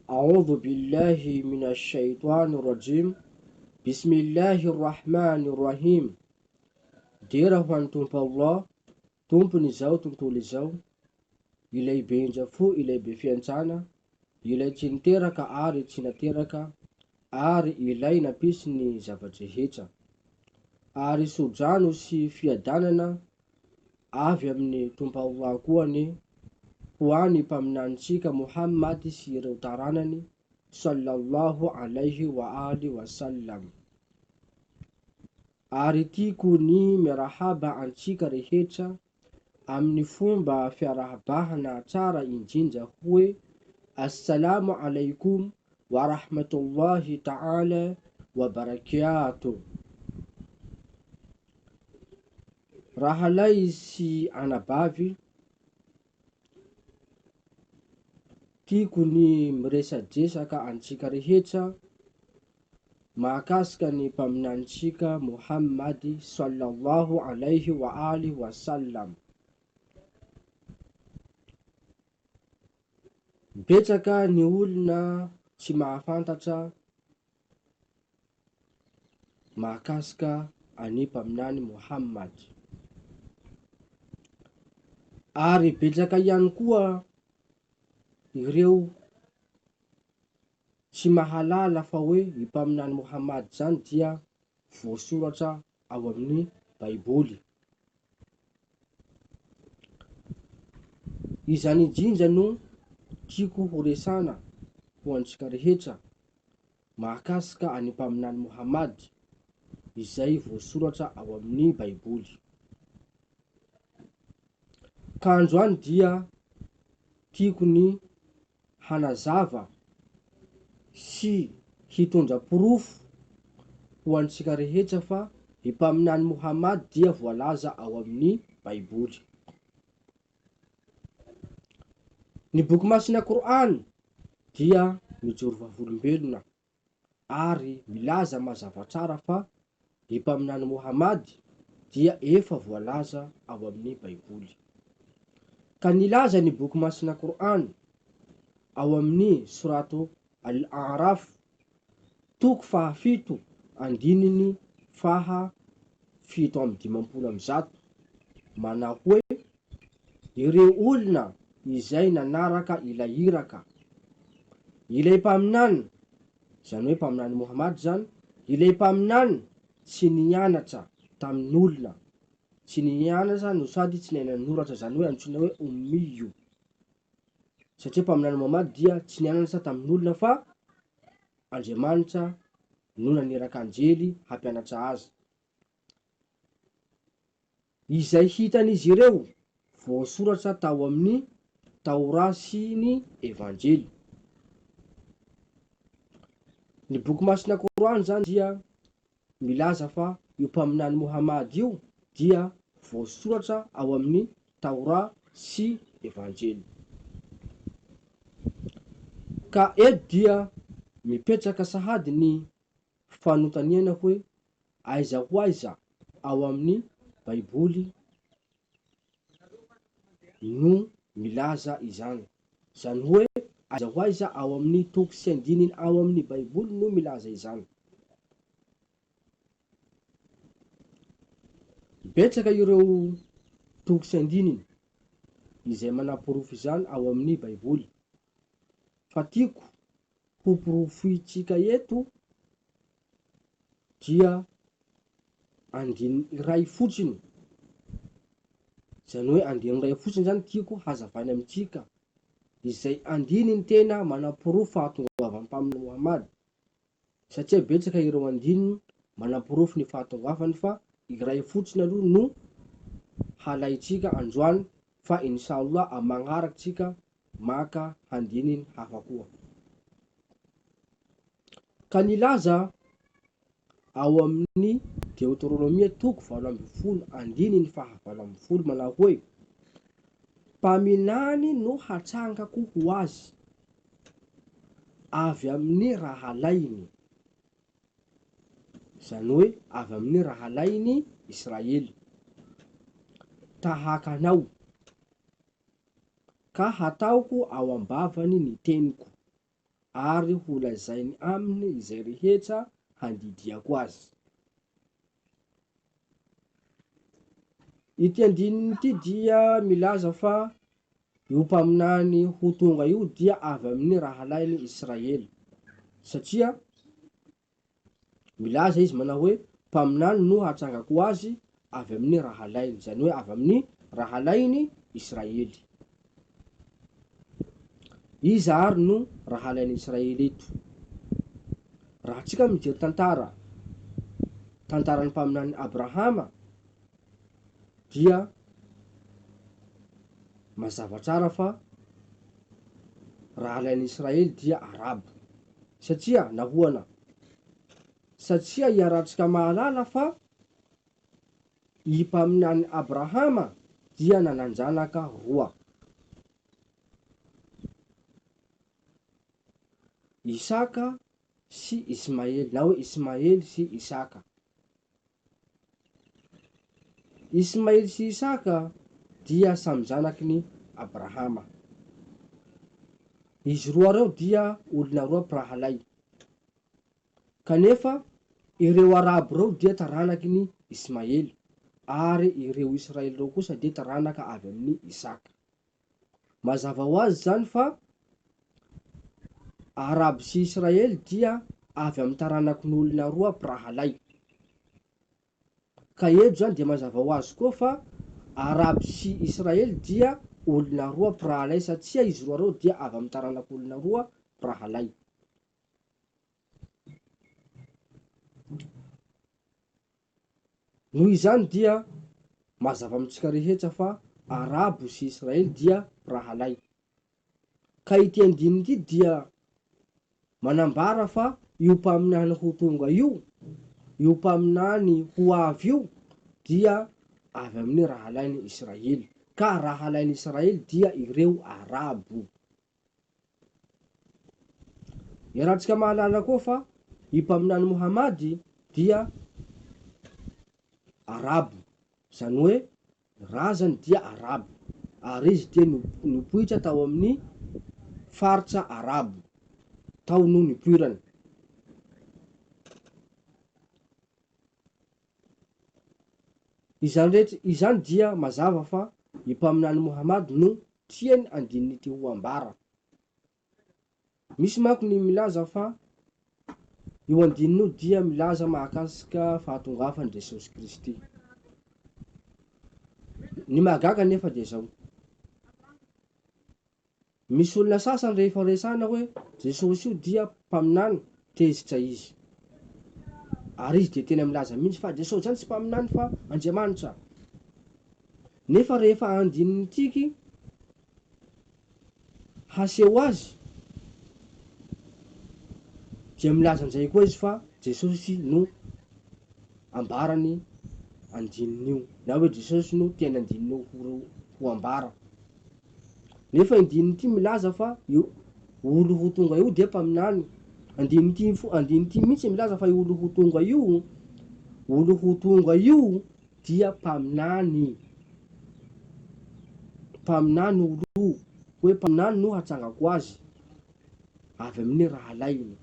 أعوذ بالله من الشيطان الرجيم بسم الله الرحمن الرحيم Dera ho an'ny tompo Allah, tompony izao, tontolo izao, ilay be injafo, ilay be fiantsana, ilay tsy niteraka ary tsy nateraka, ary ilay nampisy ny zavadrehetra. Ary sodrano sy fiadanana avy amin'ny tompo Allah koa ny ho any mpaminanitsika Muhammad sy ireo taranany sallallahu alaihi wa alihi wa sallam. Ary tiako ny miarahaba antsika rehetra amin'ny fomba fiarahabahana tsara indrindra hoe assalamu alaikum wa rahmatullahi ta'ala wa barakatuh. Rahalay sy anabavy, tiako ny miresadresaka antsika rehetra mahakasika ny mpaminanitsika Muhammad sallallahu alaihi wa alihi wa sallam. Betsaka ny olona tsy mahafantatra mahakasika any mpaminany Muhammad. Ary betsaka ihany koa ireo tsy mahalala fa hoe i mpaminany Muhammad zany dia voasoratra ao amin'ny Baiboly. Izany indrindra no tiako ho resana ho antsika rehetra mahakasika any mpaminany Muhammad izay voasoratra ao amin'ny Baiboly. Ka androany dia tiako ny hanazava sy hitondra porofo ho antsika rehetra fa i mpaminany Muhammad dia voalaza ao amin'ny Baiboly. Ny boky masina Qur'an dia mijoro vavolombelona ary milaza mazava tsara fa i mpaminany Muhammad dia efa voalaza ao amin'ny Baiboly. Ka nilaza ny boky masina Qur'an ao amin'ny surato Al-A'raf toko fahafito andininy faha 750 manao hoe ireo olona izay nanaraka ilay iraka ilay mpaminany, zany hoe mpaminany Muhammad zany, ilay mpaminany tsy nianatra tamin'olona, tsy nianatra no sady tsy niananoratra, zany hoe antsoina hoe ummiyu. Satria mpaminany Muhammad dia tsy nianatra tamin'olona fa Andriamanitra no naneraka anjely hampianatra azy. Izay hitan'izy ireo voasoratra tao amin'ny Taora sy ny Evanjely. Ny boky masina Qur'an zany dia milaza fa io mpaminany Muhammad io dia voasoratra ao amin'ny Taora sy Evanjely. Ka eto dia mipetraka sahady ny fanontaniana hoe aiza ho aiza ao amin'ny Baiboly no milaza izany. Zany hoe aiza ho aiza ao amin'ny toko sy andininy ao amin'ny Baiboly no milaza izany. Betsaka ireo toko sy andininy izay manaporofo izany ao amin'ny Baiboly. Fa tiako ho porofoitsika eto dia andiny iray fotsiny. Zany hoe andiny iray fotsiny zany tiako hazavaina amintsika izay andininy tena manaporofo fahatongavany mpaminany Muhammad. Satria betsaka ireo andininy manaporofo ny fahatongavany fa iray fotsiny aloha no halaitsika androany fa inshallah amagnaraky tsika maka andininy hafa koa. Ka nilaza ao amin'ny Deuteronomia toko 20 andininy faha 20 manao hoe mpaminany no hatsangako ho azy avy amin'ny raha lainy. Zany hoe avy amin'ny raha lainy Israely. Tahaka anao, ka hataoko ao ambavany ny teniko, ary ho lazainy aminy izay rehetra handidiako azy. Ity andininy ity dia milaza fa io mpaminany ho tonga io dia avy amin'ny raha lainy Israely. Satria milaza izy manao hoe mpaminany no hatrangako azy avy amin'ny raha lainy. Zany hoe avy amin'ny raha lainy Israely. Iza ary no raha lainy Israely eto. Raha tsika mijery tantaran'ny mpaminany Abrahama, dia mazava tsara fa raha lainy Israely dia Arabo. Satria nahoana? Satria iarahantsika mahalala fa i mpaminany Abrahama dia nanan-janaka roa. Isaka sy Ismaely, na hoe Ismaely sy Isaka. Ismaely sy Isaka dia samy zanaky ny Abrahama. Izy roa reo dia olona roa mpirahalay. Kanefa ireo Arabo reo dia taranaky ny Ismaely, ary ireo Israely reo kosa dia taranaka avy amin'ny Isaka. Mazava ho azy zany fa Arabo sy Israely dia avy amin'ny taranaky ny olona roa mpirahalay. Ka eto zany dia mazava ho azy koa fa Arabo sy Israely dia olona roa mpirahalay, satria izy roa reo dia avy amin'ny taranaky olona roa mpirahalay. Noho izany dia mazava amintsika rehetra fa Arabo sy Israely dia mpirahalay. Ka ity andininy ity dia manambara fa io mpaminany ho tonga io, io mpaminany ho avy io dia avy amin'ny raha lainy Israely. Ka raha lainy Israely dia ireo Arabo. Iarahantsika mahalala koa fa i mpaminany Mohamady dia Arabo. Zany hoe razany dia Arabo, ary izy dia nipoitra tao amin'ny faritra Arabo, tao no nipoirany. Izany dia mazava fa i mpaminany Mohamady no tiany andininy ity ho ambara. Misy manko ny milaza fa io andininy io dia milaza mahakasika fahatongafany Jesosy Kristy. Ny mahagaga nefa dia zao: misy olona sasany rehefa resana hoe Jesosy io dia mpaminany, tezitra izy. Ary izy dia tena milaza mihitsy fa Jesosy zany tsy mpaminany fa Andriamanitra. Nefa rehefa andininy tiky haseho azy, dia milaza an'izay koa izy fa Jesosy no ambarany andininy io, na hoe Jesosy no tena andininy ho ambara. Nefa andininy ity milaza fa io olo ho tonga io dia mpaminany. Andininy ity mihitsy milaza fa io olo ho tonga io dia mpaminany. Mpaminany olo io, hoe mpaminany no hatrangako azy avy amin'ny raha lainy.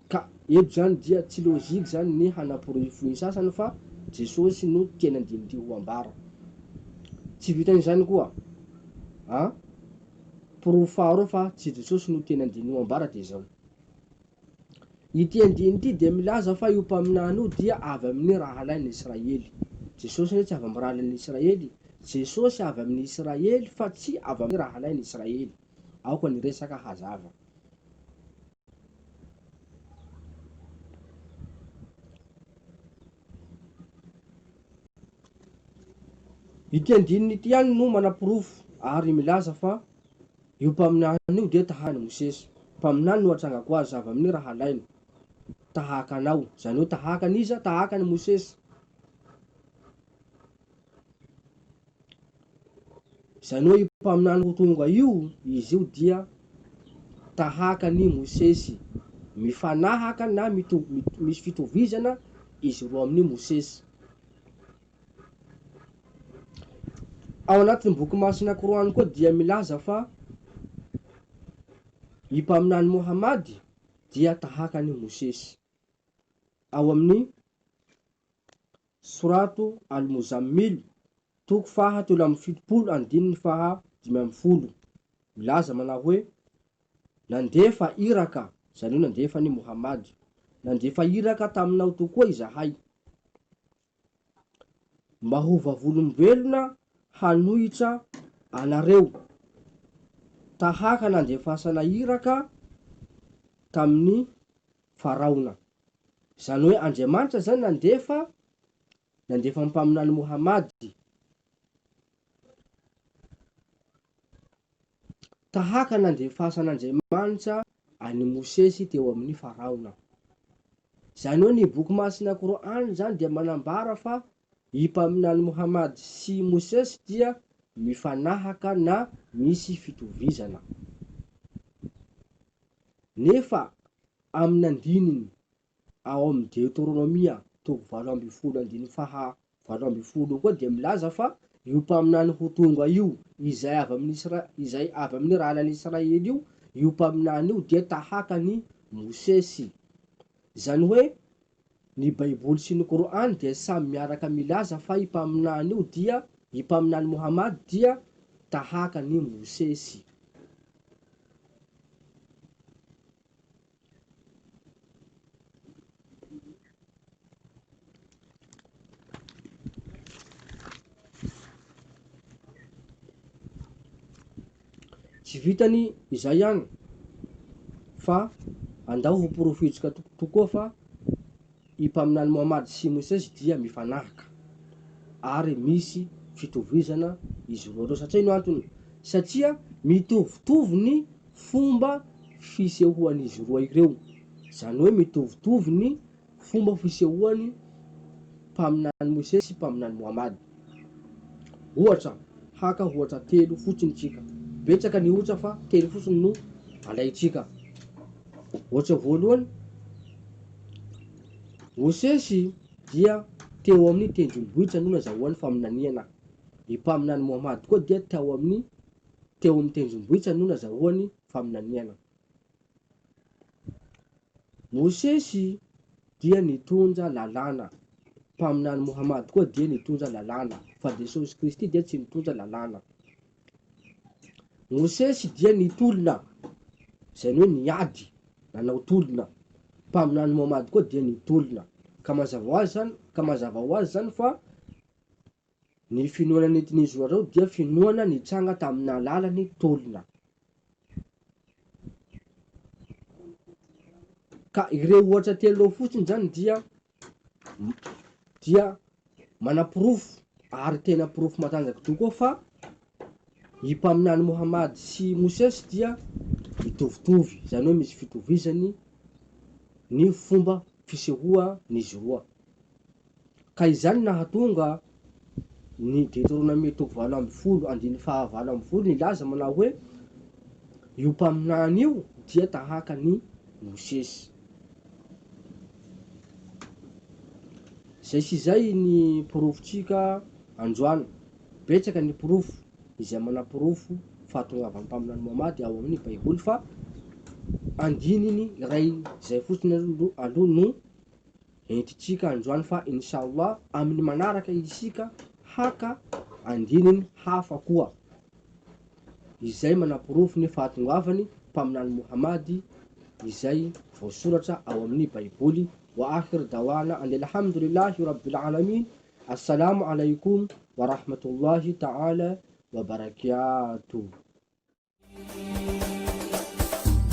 Ka eto zany dia tsy lôzika zany ny hanaporofo ny sasany fa Jesosy no tena andininy ity ho ambara. Tsy vitan'izany koa, porofo faharoa fa tsy Jesosy no tena andininy ho ambara dia zao: ity andininy ity dia milaza fa io mpaminany io dia avy amin'ny raha lainy Israely. Jesosy tsy avy amin'ny raha lainy Israely. Jesosy avy amin'ny Israely fa tsy avy amin'ny raha lainy Israely. Aoka ny resaka hazava. Ity andininy ity ihany no manaporofo ary milaza fa io mpaminany io dia tahany Mosesy. Mpaminany no hatrangako azy avy amin'ny raha lainy, tahaka anao. Zany hoe tahaka an'iza? Tahaka ny Mosesy. Zany hoe io mpaminany ho tonga io, izy io dia tahaka ny Mosesy, mifanahaka na misy fitovizana izy roa amin'ny Mosesy. Ao anatin'ny boky masina Korany koa dia milaza fa i mpaminany Mohamady dia tahaka ny Mosesy. Ao amin'ny Suratu Al-Muzammil, toko faha 7 andininy faha 5 milaza manao hoe: nandefa iraka, zany hoe nandefa ny Mohamady, nandefa iraka taminao tokoa izahay, mba ho vavolombelona hanohitra anareo, tahaka nandefasana iraka tamin'ny Faraona. Zany hoe Andriamanitra zany nandefa mpaminany Mohamady, tahaka nandefasan'Andriamanitra any Mosesy teo amin'ny Faraona. Zany hoe ny boky masina Korany zany dia manambara fa i mpaminany Mohamady sy Mosesy dia mifanahaka na misy fitovizana. Nefa amin'ny andininy ao amin'ny Deuteronomia toko 7 andininy faha 7 koa dia milaza fa io mpaminany ho tonga io izay avy amin'ny ralan'ny Israely io mpaminany io dia tahaka ny Mosesy. Zany hoe ny Baiboly sy ny Korany dia samy miaraka milaza fa i mpaminany Mohamady dia tahaka ny Mosesy. Tsy vitany izay ihany fa andao ho porofitsika tokoa fa i mpaminany Mohamady sy Mosesy dia mifanahaka ary misy fitovizana izy roa. Satria ino antony? Satria mitovitovy ny fomba fisehoan'izy roa ireo. Zany hoe mitovitovy ny fomba fisehoany mpaminany Mosesy mpaminany Mohamady. Ohatra, haka ohatra 3 fotsiny tsika, betsaka ny ohatra fa 3 fotsiny no alaitsika. Ohatra voalohany, Mosesy dia teo amin'ny tendrombohitra no nazahoany faminaniana. I mpaminany Mohamady koa dia teo amin'ny tendrombohitra no nazahoany faminaniana. Mosesy dia nitondra lalàna, mpaminany Mohamady koa dia nitondra lalàna, fa Jesosy Kristy dia tsy nitondra lalàna. Mosesy dia nitolona, zany hoe niady, nanao tolona. Mpaminany Mohamady koa dia nitolona. Ka mazava ho azy zany fa ny finoana nentin'izy roa reo dia finoana nitranga tamin'ny alalan'ny tolona. Ka ireo ohatra 3 fotsiny zany dia manapirofo ary tena pirofo matanjaka tokoa fa i mpaminany Mohamady sy Mosesy dia mitovitovy, zany hoe misy fitovizany ny fomba fisehoa n'izy roa. Ka izany nahatonga ny Deuteronomia toko 7 andininy faha 7 nilaza manao hoe io mpaminany io dia tahaka ny Mosesy. Zay sy zay ny porofotsika androany. Betsaka ny porofo izay manapirofo fahatongavan'ny mpaminany Mohamady ao amin'ny Baiboly fa andininy iray zay fotsiny aloha no entitsika androany, fa inshallah amin'ny manaraka isika haka andininy hafa koa izay manapirofo ny fahatongavany mpaminany Mohamady izay voasoratra ao amin'ny Baiboly. Wa akhir dawana alhamdulillahi rabbil alamin. Assalamu alaikum wa rahmatullahi ta'ala wa barakatuh.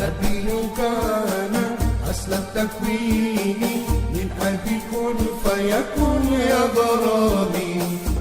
نبي كان أصل التكوين من أبي كن فيكون يا ضرامي.